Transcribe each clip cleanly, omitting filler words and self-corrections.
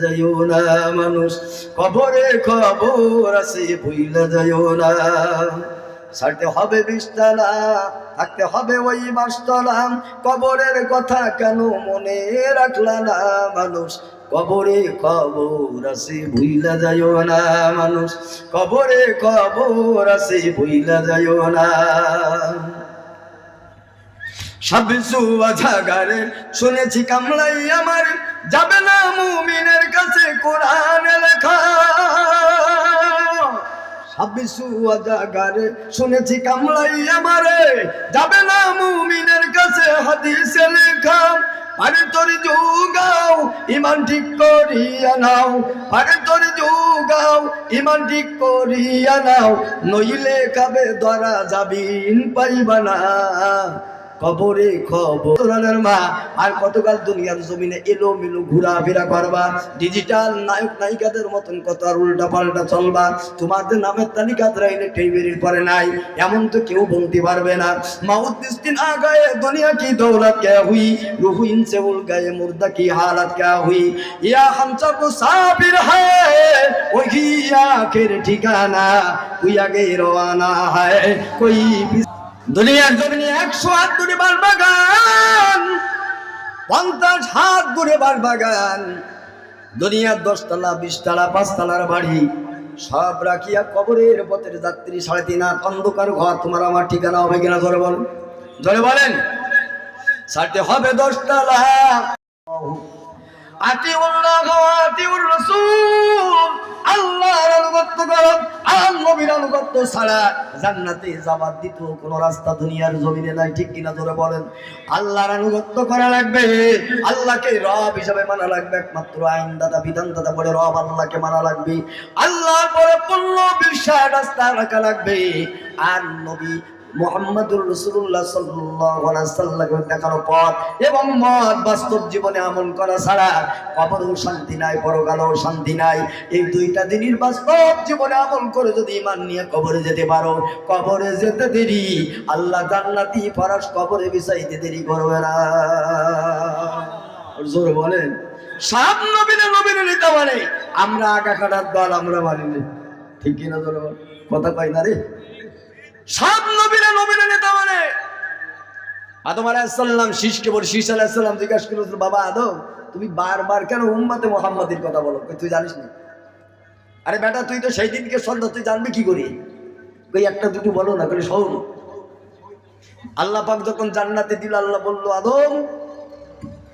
যাইও না মানুষ কবরে খবর আছে ভুইলা যাইও না। ছাড়তে হবে বিশতলা, থাকতে হবে ওই বাসতলা। কবরের কথা কেন মনে রাখলা না মানুষ, কবরে খবর আছে ভুইলা যাইও না মানুষ, কবরে খবর আছে ভুইলা যাইও না। সাবিসু আজাগারে শুনেছি কামলাই আমার, যাবে না মুমিনের কাছে কোরআন লেখা। সাবিসু আজাগারে শুনেছি কামলাই আমারে, যাবে না মুমিনের কাছে হাদিসে লেখা। পারে তোর যুগাও ইমান ঠিক করিয়া নাও, পারে তোর যুগাও ইমান ঠিক করিয়া নাও, নইলে কাবে ধরা যাবিন পাইবা না। কবরে খবর মা আর কতকাল দুনিয়ার জমিনে এলো মেলো ঘোরাফেরা করবা, ডিজিটাল নায়ক নায়িকাদের মতন কত আর উল্টা পাল্টা চলবা। তোমাদের নামের তালিকা রাইলে টেবিলের পরে নাই এমন তো কেউ বলতে পারবে না। মাউত দিন আ গায়ে দুনিয়া কি দৌলত কে হুই, রুহু ইনসে উল গায়ে মুর্দা কি হালত কে হুই। ইয়া হাম সব মুসাফির হ্যায় ওহি আখির ঠিকানা, কোই আগে রওয়ানা হ্যায় কোই। দুনিয়ার জমিনে 100 হাত দূরে বাগান, 50 হাত দূরে বাগান, দুনিয়ার 10 তলা 20 তলা 5 তলার বাড়ি সব রাখিয়া কবরের পথের যাত্রী 3.5 হাত অন্ধকার ঘর তোমার আমার ঠিকানা হবে কিনা জোরে বলেন, জোরে বলেন। ছাড়তে হবে 10 তলা। আতিউল্লাহ ওয়া আতিউর রাসূল, আল্লাহর আনুগত্য করো, আর নবীর আনুগত্য ছাড়া জান্নাতে যাবার দ্বিতীয় কোন রাস্তা দুনিয়ার জমিনে নাই, ঠিক কিনা জোরে বলেন। আল্লাহর আনুগত্য করা লাগবে, আল্লাহকে রব হিসাবে মানা লাগবে, একমাত্র আইনদাতা বিধানদাতা বলে রব আল্লাহকে মানা লাগবে। আল্লাহর পরে পূর্ণ বিশ্বাস রাস্তা রাখা লাগবে। আর নবী মুহাম্মদুর রাসূলুল্লাহ সাল্লাল্লাহু আলাইহি ওয়াসাল্লামের দেখানো পথ এবং মত বাস্তব জীবনে আমল করা ছাড়া কবরেও শান্তি নাই, পরকালেও শান্তি নাই। এই দুইটা দিনের বাস্তব জীবনে আমল করে যদি ঈমান নিয়ে কবরে যেতে পারো, কবরে যেতে দেরি আল্লাহ জান্নাতি ফরাশ কবরে বিছাইতে দেরি করবে না। জোরে বলেন। সব নবীনে নিতে মানে আমরা আগা কাটার দল আমরা মানি না, ঠিক কিনা জোরে বল, কথা পাই না রে। সব নবীরা নেতা মানে। আদম আলাইহিস সালাম শীষকে বলে, শীষ আলাইহিস সালাম জিজ্ঞাসা করল, বাবা আদম তুমি বারবার কেন উম্মতে মুহাম্মাদের কথা বলো, তুই জানিস না? আরে বেটা তুই তো সেই দিনকে সন্ধ্যা, তুই জানবি কি করি? কই একটা দুটো বলো না, করে শোন। আল্লাহ পাক যখন জান্নাতে দিল, আল্লাহ বলল আদম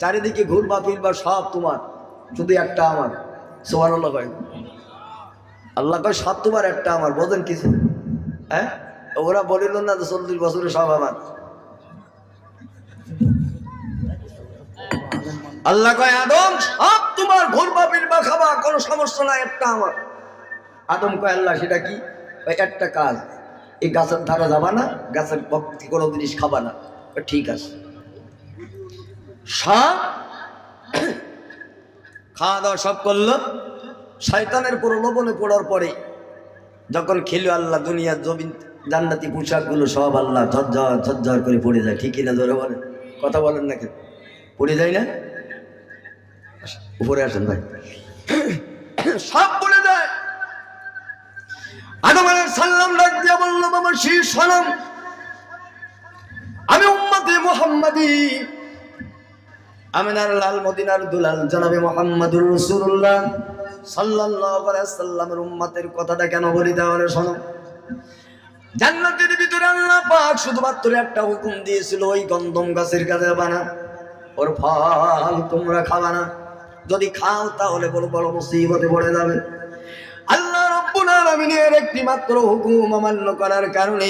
চারিদিকে ঘুরবা ফিরবা সব তোমার, শুধু একটা আমার। সুবহানাল্লাহ কয়। আল্লাহ কয় সব তোমার একটা আমার, বোঝেন কিছু? হ্যাঁ, ওরা বলিল না 40 বছরে সব আমার। আল্লাহ কয় আদম সব তোমার, ঘুরবা ফিরবা খাবা কোনো সমস্যা নাই, একটা আমার। আদম কয় আল্লাহ সেটা কি? একটা কাজ, এই গাছের ধারা যাবা না, গাছের পক্ষে কোনো জিনিস খাবা না। ঠিক আছে। সব খাওয়া দাওয়া সব করলো। শয়তানের প্রলোভনে পড়ার পরে যখন খেলো, আল্লাহ দুনিয়ার জমিন জান্নাতি পোশাকগুলো সব আল্লাহ ঝরঝর ঝরঝর করে পড়ে যায়, ঠিক কিনা জোরে বলেন, কথা বলেন না কেন? পড়ে যায় না? উপরে আসেন ভাই। সব পড়ে যায়। আদম আলাইহিস সালাম ডাক দিয়া বলল, আমার শীষ সালাম, আমি উম্মতে মুহাম্মাদি, আমিনার লাল মদিনার দুলাল জনাবে মুহাম্মদুর রাসূলুল্লাহ সাল্লাল্লাহু আলাইহি ওয়াসাল্লামের উম্মতের কথাটা কেন বলি তাহলে শোনো। জান্নাতের ভিতরে আল্লাহ পাক শুধুমাত্র একটা হুকুম দিয়েছিল, ওই গন্ধম গাছের কাছে বানা, ওর ফল তোমরা খাবা না। যদি খাও তাহলে বড় বড় মুসিবতে পড়ে যাবে। আল্লাহ রাব্বুল আলামিনের একটি মাত্র হুকুম অমান্য করার কারণে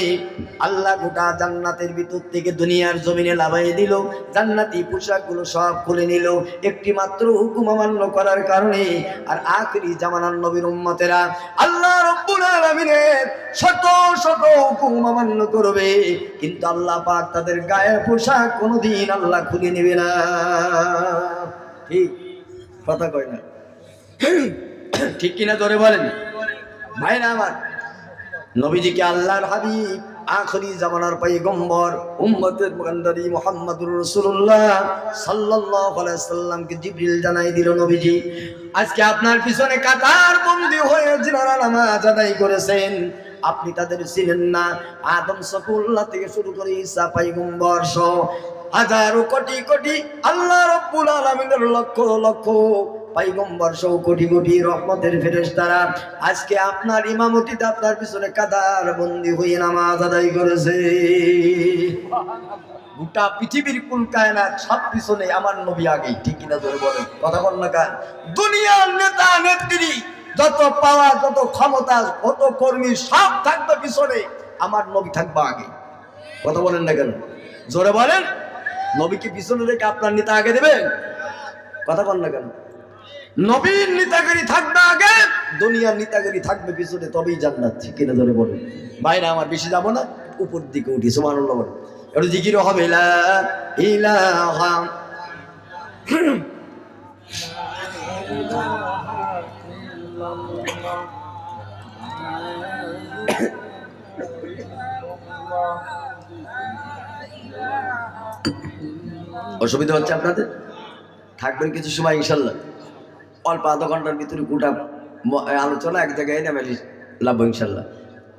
আল্লাহ গোটা জান্নাতের ভিতর থেকে দুনিয়ার জমিনে লাভাই দিল, জান্নাতি পোশাকগুলো সব খুলে নিল একটি মাত্র হুকুম অমান্য করার কারণে। আর আখিরি জামানার নবীর উম্মতেরা আল্লাহ রাব্বুল আলামিনের শত শত হুকুম অমান্য করবে, কিন্তু আল্লাহ পাক তাদের গায়ের পোশাক কোনোদিন আল্লাহ খুলে নেবে না। ঠিক কথা কয় না? ঠিক কিনা জোরে বলেন ভাই না আমার। নবীজিকে আল্লাহর হাবিব আখরি জামানার পয়গম্বর উম্মতের কান্ডারি মুহাম্মদুর রাসূলুল্লাহ সাল্লাল্লাহু আলাইহি ওয়াসাল্লামকে জিবরিল জানাই দিল, নবীজি আজকে আপনার পিছনে কাতার বন্দী হয়ে যারা নামাজ আদায় করেছেন আপনি তাদের চিনেন না। আদম সফুল্লাহ থেকে শুরু করে ঈসা পয়গম্বর সহ হাজারো কোটি কোটি আল্লাহ রাব্বুল আলামিনের লক্ষ লক্ষ পয়গম্বর সহ কোটি কোটি রহমতের ফেরেশতারা আজকে আপনার ইমামতিতে আপনার পিছনে কাতার বন্দী হয়ে নামাজ আদায় করেছে। গোটা পৃথিবীর কুল কায়নাত সব পিছনে আমার নবী আগেই, ঠিক কিনা জোরে বলেন, কথা বল না কেন? দুনিয়ার নেতা নেত্রী যত পাওয়া যত ক্ষমতা কত কর্মী সব থাকবে পিছনে, আমার নবী থাকবে আগে। কথা বলেন না কেন? জোরে বলেন। নবীকে পিছনে রেখে আপনার নেতা আগে দেবেন? কথা বল না কেন? নবীর নেতাগিরি থাকবে আগে, দুনিয়ার নেতাগিরি থাকবে পিছনে, তবেই জান্নাত, ঠিক কিনা জোরে বলেন। বাইরে আমার বেশি যাবো না, উপর দিকে উঠি, সুবহানাল্লাহ বলেন। একটু জিকির হবে লা ইলাহা অসুবিধা হচ্ছে আপনাদের? থাকবেন কিছু সময় ইনশাল্লাহ, অল্প আধা ঘন্টার ভিতরে গোটা আলোচনা এক জায়গায় নামে লাভ ইনশাল্লাহ।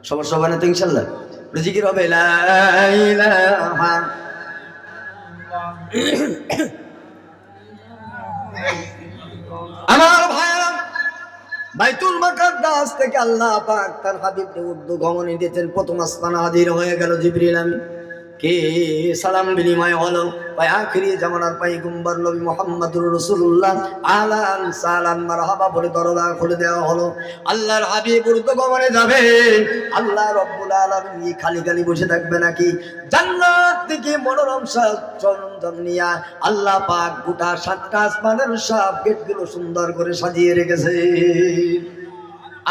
সমস্যা হবে না তো ইনশাল্লাহ? জিকির হবে লা ইলাহা আমার ভাইরা, বাইতুল মুকাদ্দাস থেকে আল্লাহ পাক তার হাবিবকে উর্দু গমনে দিয়েছেন। প্রথম আসমানে হাজির হয়ে গেল জিবরিল আমিন, কে সালাম বিনিময় হলো ভাই আখরি জামানার পয়গম্বর নবী মুহাম্মদুর রাসূলুল্লাহ আলান সালাম মারহাবা বলে দরজা খুলে দেওয়া হলো। আল্লাহর হাবিব উর্দু গমনে যাবে, আল্লাহ রাব্বুল আলামিন খালি খালি বসে থাকবে নাকি? জান্নাত থেকে মনোরম সরঞ্জাম নিয়ে আল্লাহ পাক গোটা 7টা আসমানের সব গেটগুলো সুন্দর করে সাজিয়ে রেখেছে।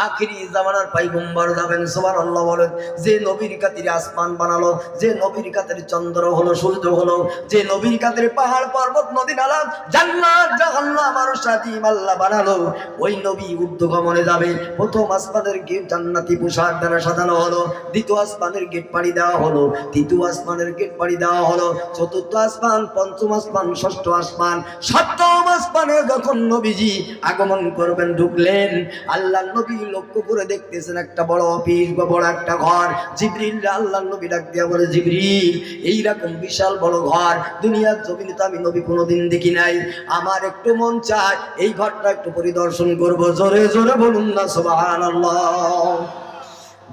আখেরি জামানার পয়গম্বর যাবেন, সুবহানাল্লাহ বলেন। যে নবীর খাতিরে আসমান বানালো, যে নবীর খাতিরে চন্দ্র হলো, সূর্য হলো, যে নবীর খাতিরে পাহাড় পর্বত নদী নালা জান্নাত জাহান্নাম আর শাদীম আল্লাহ বানালো, ওই নবী ঊর্ধ্বগমনে যাবে। প্রথম আসমানের গেট জান্নাতি পোশাক দ্বারা সাজানো হলো, দ্বিতীয় আসমানের গেট পাড়ি দেওয়া হলো, তৃতীয় আসমানের গেট পাড়ি দেওয়া হলো, চতুর্থ আসমান, পঞ্চম আসমান, ষষ্ঠ আসমান, সপ্তম আসমানে যখন নবীজি আগমন করবেন, ঢুকলেন, আল্লাহ নবী লক্ষ্য করে দেখতেছেন একটা বড় অফিস বা বড় একটা ঘর। জিবরিল আল্লাহর নবী ডাক দিয়া বলে, জিবরিল এইরকম বিশাল বড় ঘর দুনিয়ার জমিনে তো আমি নবী কোনোদিন দেখি নাই, আমার একটু মন চায় এই ঘরটা একটু পরিদর্শন করব। জোরে জোরে বলুন না সুবহানাল্লাহ।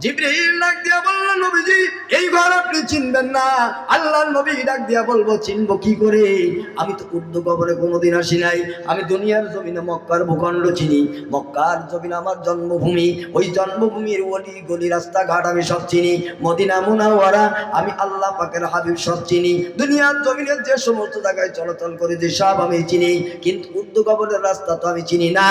জিবরিল ডাক দিয়া বলল, নবীজি এই ঘর আপনি চিনবেন না। আল্লাহর নবী ডাক দিয়া বলবো, চিনবো কি করে? আমি তো উর্দু কবরে কোনোদিন আসি নাই, আমি দুনিয়ার জমিনে মক্কার ভূখণ্ড চিনি, মক্কার জমিন আমার জন্মভূমি, ওই জন্মভূমির অলি গলি রাস্তাঘাট আমি সব চিনি, মদিনা মুনাওয়ারা আমি আল্লাহ পাকের হাবিব সব চিনি, দুনিয়ার জমিনের যে সমস্ত জায়গায় চলাচল করে যে সব আমি চিনি, কিন্তু উর্দু কবরের রাস্তা তো আমি চিনি না।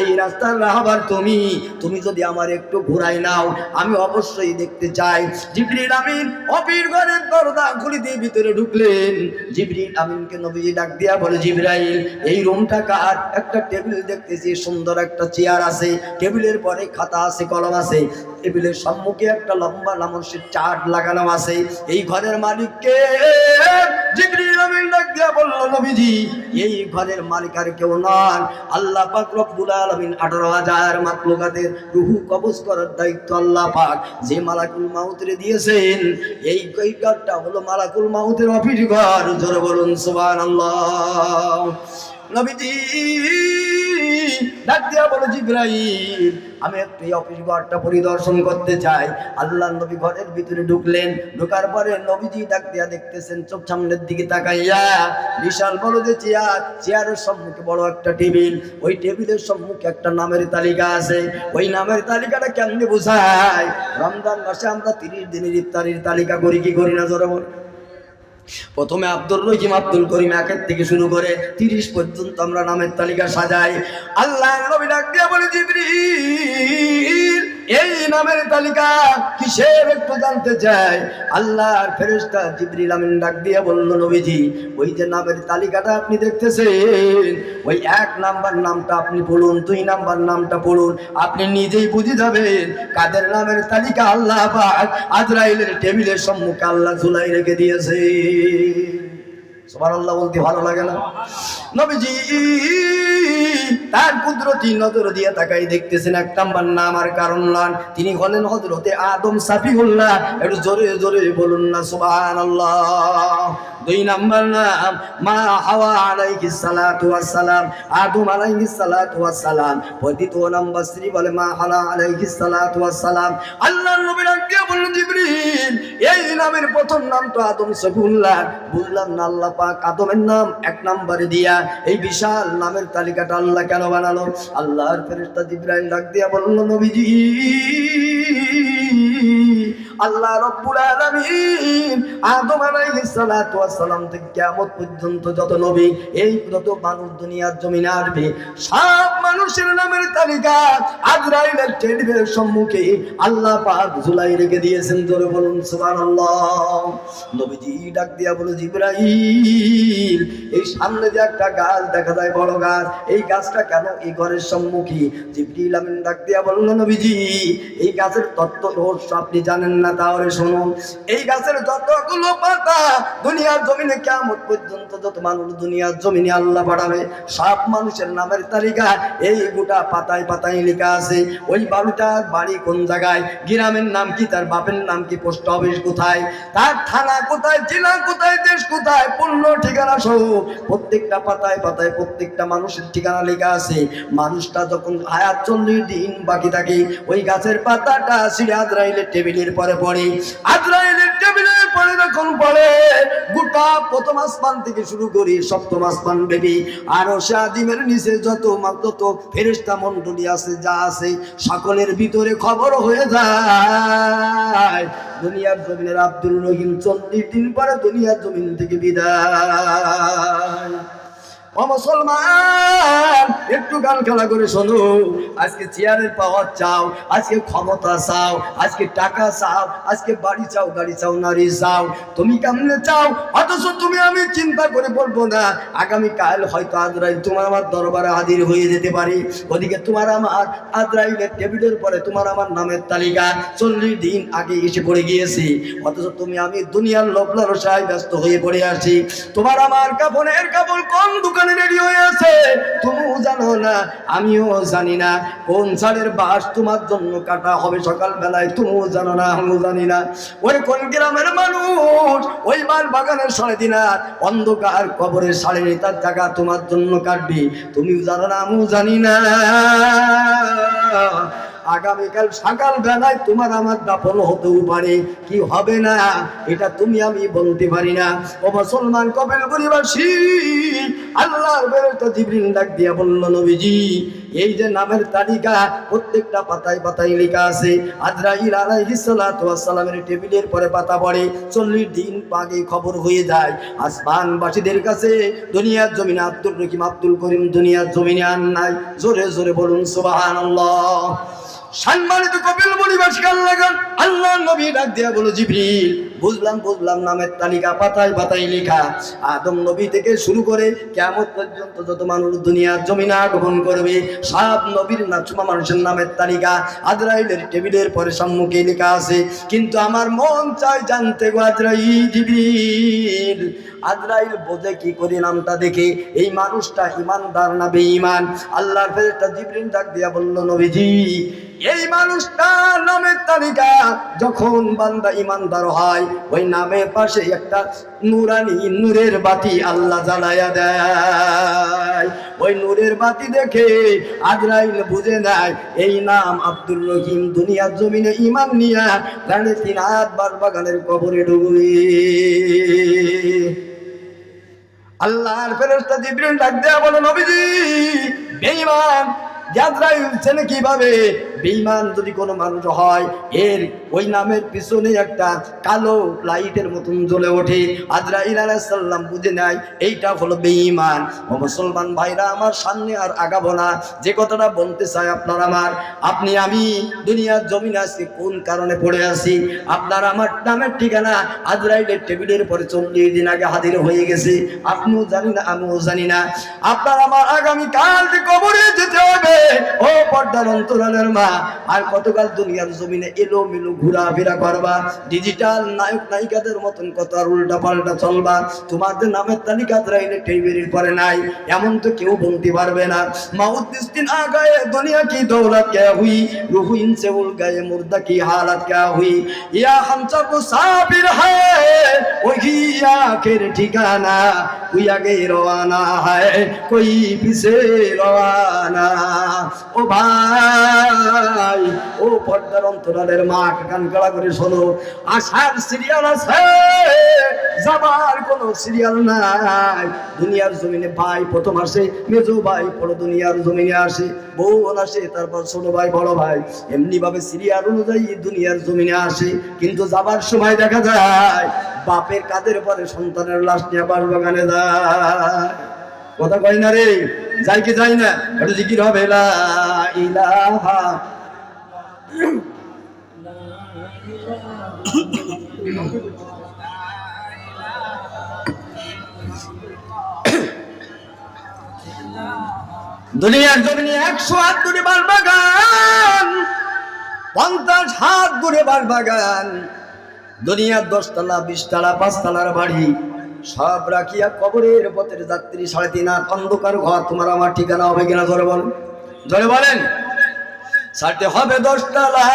এই রাস্তার রাহবার তুমি, তুমি যদি আমার একটু ঘুরাই নাও আমি অবশ্যই দেখতে চাই। জিবরিল আমিন অফির ঘরের দরজা খুলে দিয়ে ভিতরে ঢুকলেন। জিবরিল আমিনকে নবীজি ডাক দিয়া বলে, জিবরাইল এই রুমটা কার? একটা টেবিল দেখতেছি, সুন্দর একটা চেয়ার আছে, টেবিলের পরে খাতা আছে, কলম আছে, টেবিলের সম্মুখে একটা লম্বা নামসের চার্ট লাগানো আছে, এই ঘরের মালিক কে? জিবরিল আমিন ডাক দিয়া বলল, নবীজি এই ঘরের মালিক আর কেউ নন, আল্লাহ পাক রব্বুল আলামিন 18,000 মাখলুকাতের রূহ কবজ করার দায়িত্ব আল্লাহ পাক যে মালাকুল মাউতরে দিয়েছেন, এই ঘরটা হলো মালাকুল মাউতের অফিস ঘর। জোরে বলুন সুবহানাল্লাহ। নবীজি ডাক দিয়া বলে, জিবরাইল আমি একটু এই অফিস ঘরটা পরিদর্শন করতে চাই। আল্লাহ নবী ঘরের ভিতরে ঢুকলেন, ঢোকার পরে নবীজি ডাক দিয়া দেখতেছেন, চোখ সামনের দিকে তাকাইয়া বিশাল বড় যে চেয়ার, চেয়ারের সম্মুখে বড় একটা টেবিল, ওই টেবিলের সম্মুখে একটা নামের তালিকা আছে। ওই নামের তালিকাটা কেমনে বোঝায়? রমজান মাসে আমরা 30 দিনের ইফতারির তালিকা করি কি করি না? জোরে বল। প্রথমে আব্দুর রহিম, আব্দুল করিম, 1 থেকে শুরু করে 30 পর্যন্ত আমরা নামের তালিকা সাজাই। আল্লাহ নবী ডাক দিয়া বলে, জিবরিল এই নামের তালিকা কিসের একটু জানতে চাই। আল্লাহর ফেরেশতা জিবরিল আমিন ডাক দিয়ে বলল, নবীজি ওই যে নামের তালিকাটা আপনি দেখতেছেন, ওই 1 নাম্বার নামটা আপনি পড়ুন, 2 নাম্বার নামটা পড়ুন, আপনি নিজেই বুঝে যাবেন কাদের নামের তালিকা আল্লাহ পাক আজরাইলের টেবিলের সম্মুখে আল্লাহ ঝুলাই রেখে দিয়েছে। সুবহানাল্লাহ বলতে ভালো লাগে না? নবীজি তার কুদরতি নজর দিয়ে তাকাই দেখতেছেন 1 নাম্বার নাম আর কারণ নন, তিনি হলেন হযরতে আদম সাফিউল্লাহ। একটু জোরে জোরে বলুন না সুবহানাল্লাহ। 2 নাম্বার নাম মা হাওয়া আলাইহিস সালাতু ওয়াস সালাম, আদম আলাইহিস সালাতু ওয়াস সালাম। পতিত নাম্বার স্ত্রী বলে মা হাওয়া আলাইহিস সালাতু ওয়াস সালাম। আল্লাহর নবী ডাক দিয়ে বললেন, জিবরিল এই নামের প্রথম নাম তো আদম সাফিউল্লাহ। বুঝলাম না আল্লাহ পাক আদমের নাম 1 নম্বরে দিয়া এই বিশাল নামের তালিকাটা আল্লাহ কেন বানালো? আল্লাহর ফেরেশতা জিবরাইল ডাক দিয়া বলল, নবীজি আল্লাহ রাব্বুল আলামিন আদম আলাইহিস সালাতু ওয়াস সালাম থেকে কিয়ামত পর্যন্ত যত নবী এই যত মানুষ দুনিয়ার জমিনে আসবে সব মানুষের নামের তালিকা আজরাইলের টেবিলের সম্মুখে আল্লাহ পাক ঝুলাই রেখে দিয়েছেন। জোরে বলুন সুবহানাল্লাহ। নবীজি ডাক দিয়া বলে, জিবরাইল এই সামনে যে একটা গাছ দেখা যায় বড় গাছ, এই গাছটা কেন এই ঘরের সম্মুখে? জিবরিল আমিন ডাক দিয়া বলল, নবীজি এই গাছের তত্ত্ব রহস্য আপনি জানেন না, তাহলে শুনুন। এই গাছের যতগুলো পাতা দুনিয়ার জমিনে কিয়ামত পর্যন্ত যত মানুষ দুনিয়ার জমিনে আল্লাহ পাঠাবে সব মানুষের নামের তালিকা এই গোটা পাতায় পাতায় লেখা আছে। ওই বাড়িটার বাড়ি কোন জায়গায়, গ্রামের নাম কি, তার বাপের নাম কি, পোস্ট অফিস কোথায়, তার থানা কোথায়, জেলা কোথায়, দেশ কোথায়, পূর্ণ ঠিকানা সহ প্রত্যেকটা পাতায় পাতায় প্রত্যেকটা মানুষের ঠিকানা লেখা আছে। মানুষটা যখন হায়াত 40 দিন বাকি থাকে ওই গাছের পাতাটা সিঁড়ে আজরাইলের টেবিলের পরে পড়ে। আজরাইলের টেবিলের পরে যখন পড়ে গোটা প্রথম আসমান থেকে শুরু করি সপ্তম আসমান বেবি আরশে আজিমের নিচে যত ফেরেশতা মণ্ডলী আছে যা আছে সকলের ভিতরে খবর হয়ে যায় দুনিয়ার জমিনের আব্দুর রহিম 40 দিন পরে দুনিয়ার জমিন থেকে বিদায়। ও মুসলমান একটু গান খেলা করে শোনো। আজকে চেয়ারের পাওয়ার চাও, আজকে ক্ষমতা চাও, আজকে টাকা চাও, আজকে বাড়ি চাও, গাড়ি চাও, নারী চাও, তুমি কেমনে চাও? অথচ তুমি আমি চিন্তা করে বলবো না আগামী কাল হয়তো আজরাইল তোমার আমার দরবারে হাজির হয়ে যেতে পারে। ওদিকে তোমার আমার আজরাইলের টেবিলের পরে তোমার আমার নামের তালিকা 40 দিন আগে এসে পড়ে গিয়েছে। অথচ তুমি আমি দুনিয়ার লোভ লালসায় ব্যস্ত হয়ে পড়ে আছি। তোমার আমার কাপড়ের কাপড় কোন দোকানে রেডি হয়ে আছে তুমিও জানো না, আমিও জানি না। কোন ঝাড়ের বাঁশ তোমার জন্য কাটা হবে সকাল বেলায় তুমিও জানো না, আমিও জানি না। ওই কোন গ্রামের মানুষ ওই মাল বাগানের 3.5 দিন অন্ধকার কবরের 4.5 টাকা তোমার জন্য কাটবে তুমিও জানো না, আমিও জানি না। আগামীকাল সকাল বেলায় তোমার আমার দাফন হতেও পারে, কি হবে না এটা তুমি আমি বলতে পারি না। ও মুসলমান কবিল পরিবাসী আল্লাহর ফেরেশতা জিবরিল ডাক দিয়া বলল, নবীজি এই যে নামের তালিকা প্রত্যেকটা পাতায় পাতায় লেখা আছে আজরাইল আলাইহিস সালাতু ওয়াস সালামের টেবিলের পরে পাতা পড়ে 40 দিন আগে খবর হয়ে যায় আসমানবাসীদের কাছে দুনিয়ার জমিনে আব্দুর রহিম আব্দুল করিম দুনিয়ার জমিনে আর নাই। জোরে জোরে বলুন সুবহানাল্লাহ। সম্মানিত কপিল পরিবাসী আল্লাহ নবী ডাক দিয়া বলো, জিবরিল বুঝলাম নামের তালিকা পাতায় পাতায় লেখা আদম নবী থেকে শুরু করে কিয়ামত পর্যন্ত যত মানুষ দুনিয়ার জমিনে আগমন করবে সব নবীর নাচমা মানুষের নামের তালিকা আজরাইলের টেবিলের পরে সম্মুখে লেখা আছে। কিন্তু আমার মন চায় জানতে গো আজরাইল জিবরিল আজরাইল বোঝে কি করে নামটা দেখে এই মানুষটা ইমানদার না বেঈমান? আল্লাহর ফেরেশতা জিবরিল ডাক দিয়া বলল, নবীজি এই মানুষটা নামের তালিকা যখন বান্দা ইমানদার হয় ওই নামের পাশে একটা নূরানি নূরের বাতি আল্লাহ জ্বালায়া দেয়। ওই নূরের বাতি দেখে আজরাইল বুঝে নেয় এই নাম আব্দুর রহিম দুনিয়ার জমিনে ঈমান নিয়া 3.5 হাত বাগানের কবরে ডুবে। আল্লাহর ফেরেশতা জিবরিল ডাক দেয়া বলে, নবীজি বেঈমান আজরাইল চেনে কিভাবে? বেঈমান যদি কোনো মানুষ হয়, এর ওই নামের পিছনে একটা কালো লাইটের মতন জ্বলে ওঠে। আজরাইল আলাইহিস সালাম বুঝে নেয় এইটা হলো বেঈমান। ও মুসলমান ভাইরা আমার, সামনে আর আগাবো না। যে কথাটা বলতে চাই আপনার আমার, আপনি আমি দুনিয়ার জমিনে আজকে কোন কারণে পড়ে আছি? আপনার আমার নামের ঠিকানা আজরাইলের টেবিলের পরে 40 দিন আগে হাজির হয়ে গেছে। আপনিও জানি না, আমিও জানি না। আপনার আমার আগামীকাল যে কবরে যেতে হবে। ও পর্দার অন্তরালের মা, আর কতকাল দুনিয়ার জমিনে এলো মেলো ঘোরাফেরা করবা? ডিজিটাল নায়ক নায়িকাদের মতন কত আর উল্টা পাল্টা চলবা? তোমাদের নামের তালিকা আজরাইলের টেবিলের পরে নাই, এমন তো কেউ বলতে পারবে না। मौत जिस दिन आ गए दुनिया की दौलत क्या हुई, रूह इनसे उड़ गए मुर्दा की हालत क्या हुई। या हम सब मुसाफिर है वही आखिर ठिकाना, कोई आगे रवाना है कोई पीछे रवाना। ও ভাই, ও পর্দার অন্তরালের মা, কান কাড়া করে শোনো। আসার সিরিয়াল আছে, যাবার কোনো সিরিয়াল নাই। দুনিয়ার জমিনে ভাই প্রথম আসে, মেজো ভাই পরে দুনিয়ার জমিনে আসে, বোন আসে, তারপর ছোট ভাই, বড় ভাই, এমনি ভাবে সিরিয়াল অনুযায়ী দুনিয়ার জমিনে আসে। কিন্তু যাবার সময় দেখা যায় বাপের কাঁধের পরে সন্তানের লাশ নিয়ে বাগানে যায়। কথা কয় না রে? যাই কি যাই না? একটু জিকির হবে, লা ইলাহা দুনিয়ার জমিনে 100 হাত দূরে বাগান, 50 হাত দূরে বাগান, দুনিয়ার 10 তলা 20 তলা 5 তলার বাড়ি সব রাখিয়া কবরের পথের যাত্রী 3.5 হাত অন্ধকার ঘর। তোমার আমার ঠিকানা হবে কিনা জোরে বলেন, জোরে বলেন। ছাড়তে হবে 10 তলা,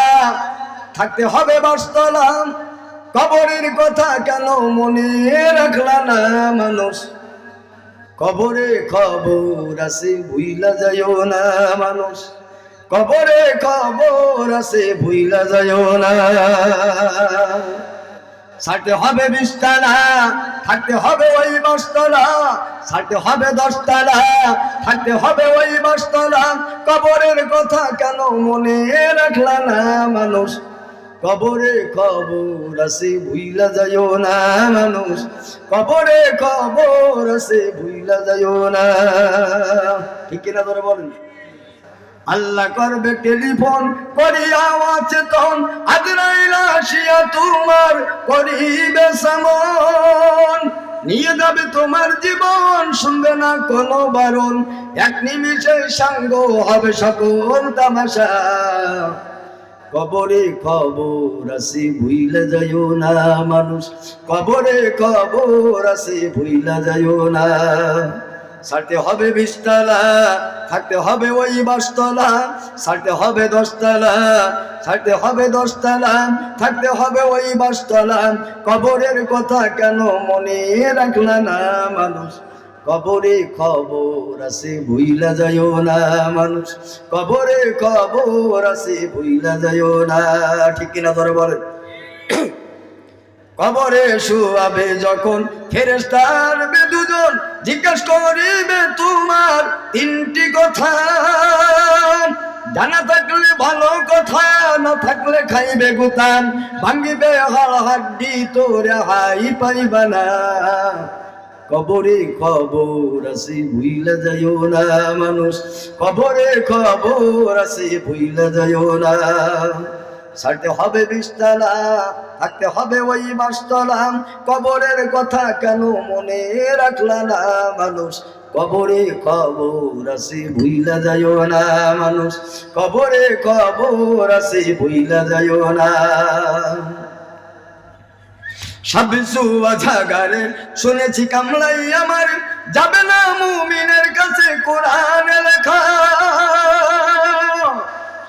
থাকতে হবে 22 তলা। কবরের কথা কেন মনে রাখলা না মানুষ? কবরে খবর আছে ভুইলা যাইও না মানুষ, কবরে খবর আছে ভুইলা যাইও না। ছাড়তে হবে 20 তলা, থাকতে হবে ওই 22 তলা। ছাড়তে হবে 10 তলা, থাকতে হবে ওই 22 তলা। কবরের কথা কেন মনে রাখলা না মানুষ? কবরে খবর আছে ভুইলা যাইও না মানুষ, কবরে খবর আছে ভুইলা যাইও না। ঠিক কিনা ধরে বলেন? আল্লাহ করবে টেলিফোন করিয়া অচেতন, আজরাইল আসিয়া তোমার করিবে সামন। নিয়ে যাবে তোমার জীবন, শুনবে না কোনো বারণ। এক নিমিষে সাঙ্গ হবে সকল তামাশা। কবরে খবর আছে ভুইলা যাইও না মানুষ, কবরে খবর আছে ভুইলা যাইও না। ছাড়তে হবে 20 তলা, থাকতে হবে ওই 22 তলা। ছাড়তে হবে 10 তলা, ছাড়তে হবে 10 তলা, থাকতে হবে ওই 22 তলা। কবরের কথা কেন মনে রাখলা না মানুষ? কবরে খবর আছে ভুইলা যাইও না মানুষ, কবরে খবর আছে ভুইলা যাইও না। ঠিক কিনা ধরে বলেন? কবরে শুয়াবে যখন ফেরেশতার দুজন, জিজ্ঞাসা করিবে তোমার 3টি কথা। জানা থাকলে ভালো কথা, না থাকলে খাইবে গুতান। ভাঙ্গিবে হাড় হাড্ডি, তোরে হাই পাইবা না। কবরে খবর আছে ভুইলা যাইও না মানুষ, কবরে খবর আছে ভুইলা যাইও না। ছাড়তে হবে 20 তলা, থাকতে হবে ওই 22 তলা। কবরের কথা কেন মনে রাখলা না মানুষ? কবরে খবর আছে ভুইলা যাইও না মানুষ, কবরে খবর আছে ভুইলা যাইও না। সাবিসু আজাগারে শুনেছি কামলাই আমার, যাবে না মুমিনের কাছে কোরআন লেখা।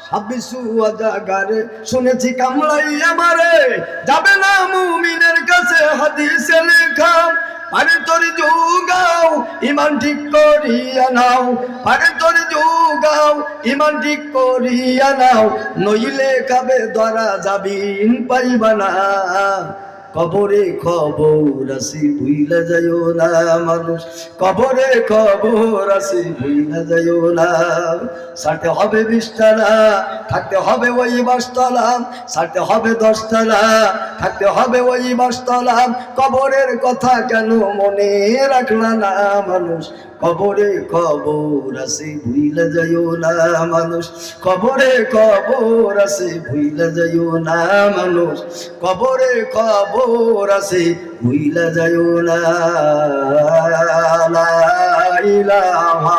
সাবিসু আজাগারে শুনেছি কামলাই আমারে, যাবে না মুমিনের কাছে হাদিসে লেখা। পারে তোর যুগাও ইমান ঠিক করিয়া নাও, পারে তোর যুগাও ইমান ঠিক করিয়া নাও। নইলে কাবে ধরা যাবিন পাইবা না। কবরে খবর আছে ভুইলা যাইও না মানুষ, কবরে খবর আছে ভুইলা যাইও না। সাথে হবে 20 তলা, থাকতে হবে ওই 22 তলা, সাথে হবে 10 তলা, থাকতে হবে ওই 22 তলা। কবরের কথা কেন মনে রাখলা না মানুষ, কবরে খবর আছে ভুইলা যাইও না মানুষ, কবরে খবর আছে ভুইলা যাইও না মানুষ, কবরে খবর আছে ভুইলা যাইও না। লা ইলাহা